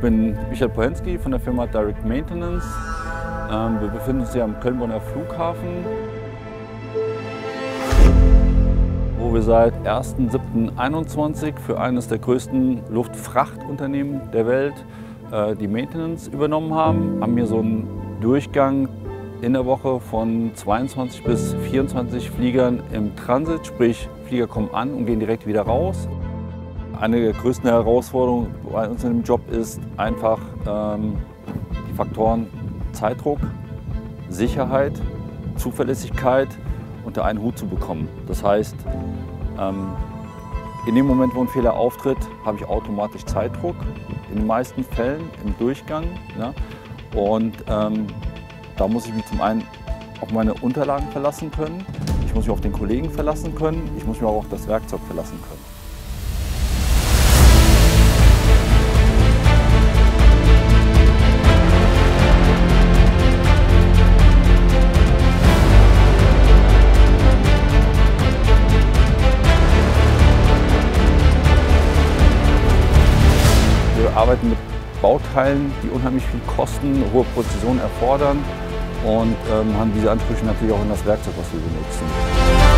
bin Michael Pohenski von der Firma Direct Maintenance. Wir befinden uns hier am Köln-Bonner Flughafen, wo wir seit 1.7.21 für eines der größten Luftfrachtunternehmen der Welt die Maintenance übernommen haben. Haben hier so einen Durchgang in der Woche von 22 bis 24 Fliegern im Transit, sprich Flieger kommen an und gehen direkt wieder raus. Eine der größten Herausforderungen bei uns in dem Job ist einfach die Faktoren Zeitdruck, Sicherheit, Zuverlässigkeit unter einen Hut zu bekommen. Das heißt, in dem Moment, wo ein Fehler auftritt, habe ich automatisch Zeitdruck, in den meisten Fällen im Durchgang. Ja? Und da muss ich mich zum einen auf meine Unterlagen verlassen können, ich muss mich auf den Kollegen verlassen können, ich muss mich auch auf das Werkzeug verlassen können. Wir arbeiten mit Bauteilen, die unheimlich viel kosten, hohe Präzision erfordern und haben diese Ansprüche natürlich auch in das Werkzeug, was wir benutzen.